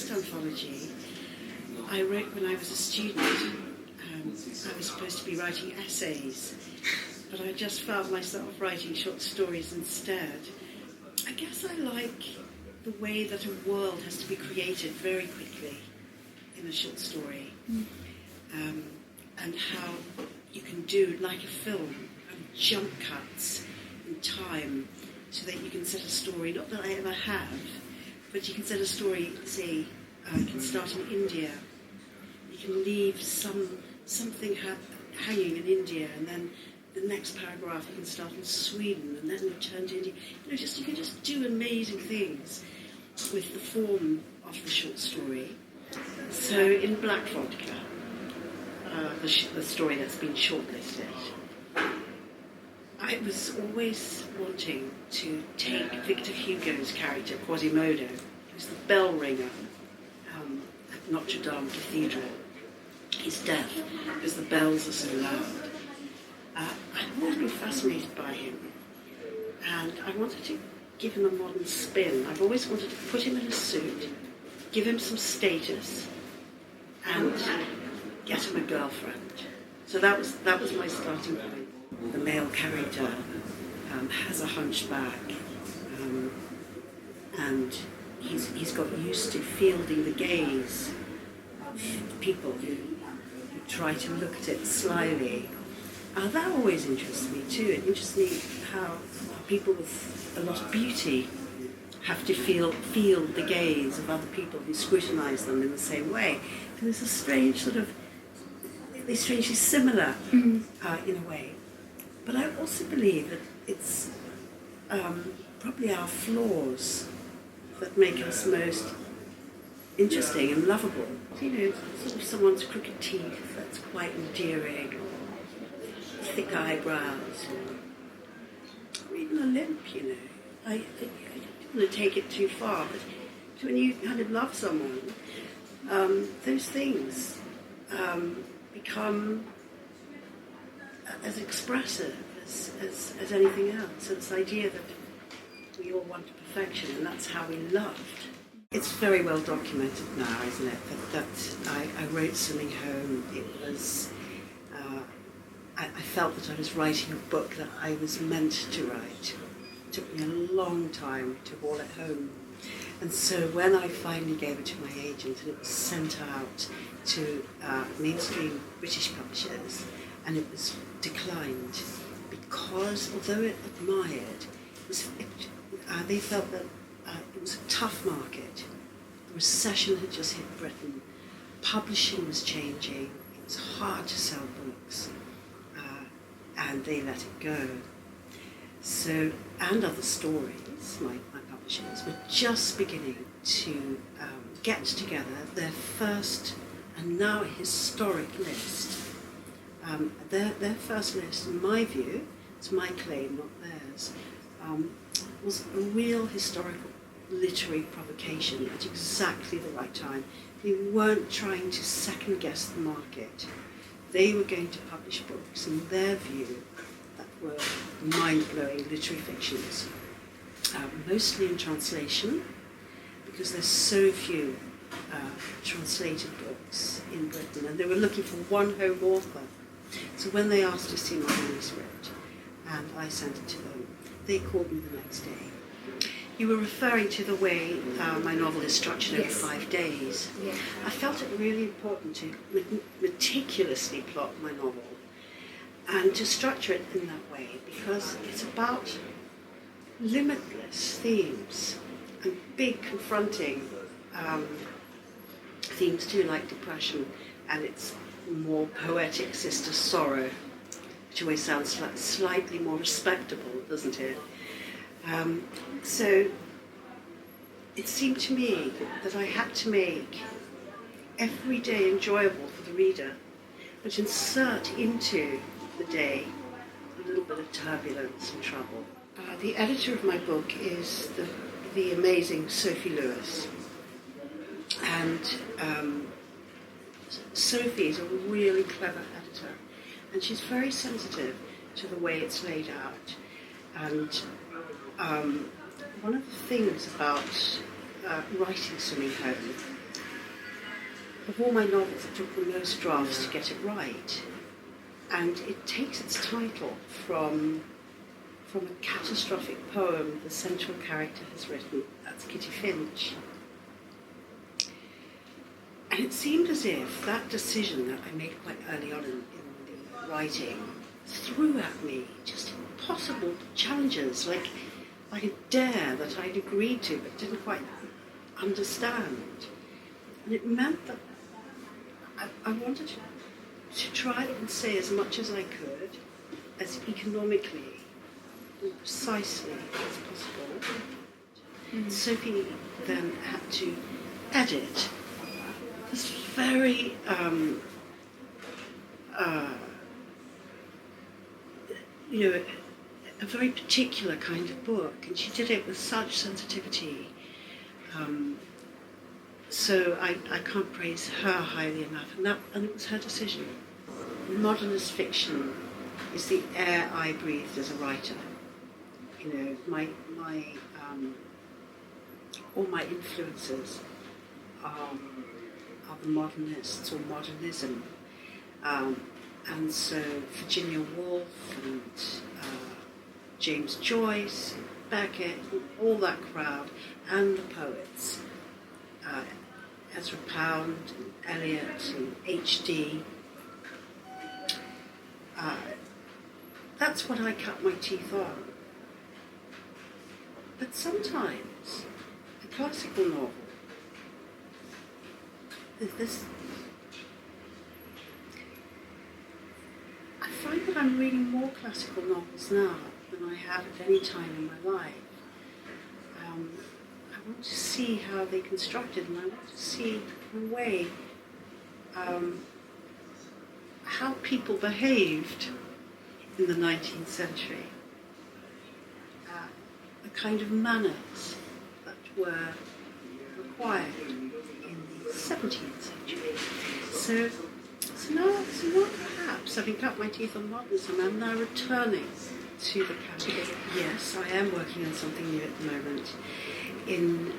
first anthology I wrote when I was a student. I was supposed to be writing essays, but I just found myself writing short stories instead. I guess I like the way that a world has to be created very quickly in a short story, and how you can do, like a film, jump cuts in time so that you can set a story, not that I ever have, but you can set a story, say, you can start in India, you can leave something hanging in India, and then the next paragraph you can start in Sweden, and then return to India. You can just do amazing things with the form of the short story. So in Black Vodka, the story that's been shortlisted, I was always wanting to take Victor Hugo's character, Quasimodo, who's the bell ringer at Notre Dame Cathedral. His death, because the bells are so loud. I've always been fascinated by him, and I wanted to give him a modern spin. I've always wanted to put him in a suit, give him some status, and get him a girlfriend. So that was my starting point. The male character has a hunchback, and he's got used to fielding the gaze of people who try to look at it slyly. That always interests me too. It interests me how people with a lot of beauty have to feel the gaze of other people who scrutinise them in the same way. And there's a strange they're strangely similar in a way. But I also believe that it's probably our flaws that make us most interesting and lovable. Sort of someone's crooked teeth that's quite endearing, or thick eyebrows, or even a limp, I don't want to take it too far, but when you kind of love someone, those things become as expressive as anything else. So this idea that we all want perfection, and that's how we loved. It's very well documented now, isn't it, that I wrote Swimming Home. It was, I felt that I was writing a book that I was meant to write. It took me a long time to haul it home. And so when I finally gave it to my agent and it was sent out to mainstream British publishers, and it was declined because, although it admired, they felt that it was a tough market. The recession had just hit Britain. Publishing was changing. It was hard to sell books, and they let it go. So, and other stories, my publishers were just beginning to get together their first and now historic list. Their first list, in my view, it's my claim, not theirs, was a real historical literary provocation at exactly the right time. They weren't trying to second guess the market. They were going to publish books, in their view, that were mind-blowing literary fictions, mostly in translation, because there's so few translated books in Britain, and they were looking for one home author. So when they asked to see my manuscript, and I sent it to them, they called me the next day. You were referring to the way my novel is structured over 5 days. Yeah. I felt it really important to meticulously plot my novel and to structure it in that way, because it's about limitless themes and big confronting themes too, like depression and its more poetic sister sorrow, which always sounds slightly more respectable, doesn't it? So it seemed to me that I had to make every day enjoyable for the reader, but insert into the day a little bit of turbulence and trouble. The editor of my book is the amazing Sophie Lewis, and Sophie is a really clever editor, and she's very sensitive to the way it's laid out. And one of the things about writing Swimming Home of all my novels, it took the most drafts to get it right. And it takes its title from a catastrophic poem the central character has written. That's Kitty Finch. And it seemed as if that decision that I made quite early on in the writing threw at me just impossible challenges, like a dare that I'd agreed to but didn't quite understand. And it meant that I wanted to try and say as much as I could, as economically and precisely as possible. Sophie then had to edit this very a very particular kind of book, and she did it with such sensitivity. So I can't praise her highly enough, and it was her decision. Modernist fiction is the air I breathed as a writer. You know, all my influences are the modernists or modernism, and so Virginia Woolf and James Joyce, Beckett, all that crowd, and the poets, Ezra Pound, and Eliot, and H.D. That's what I cut my teeth on. But sometimes a classical novel, I find that I'm reading more classical novels now than I have at any time in my life. I want to see how they constructed, and I want to see, in a way, how people behaved in the 19th century. The kind of manners that were required in the 17th century. So now perhaps, having cut my teeth on modernism, I'm now returning to the classic. Yes, I am working on something new at the moment. In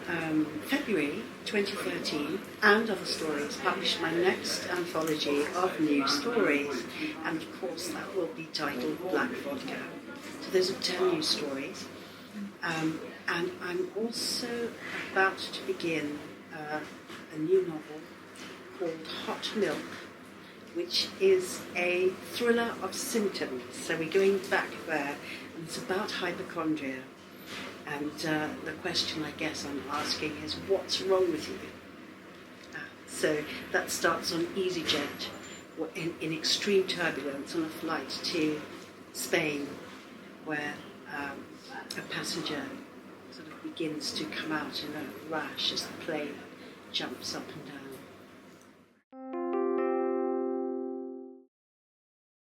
February 2013, and Other Stories, published my next anthology of new stories, and of course that will be titled Black Vodka. So those are 10 new stories. And I'm also about to begin a new novel called Hot Milk, which is a thriller of symptoms. So we're going back there, and it's about hypochondria. And the question I guess I'm asking is, what's wrong with you? So that starts on EasyJet, in extreme turbulence, on a flight to Spain, where a passenger sort of begins to come out in a rash as the plane jumps up and down.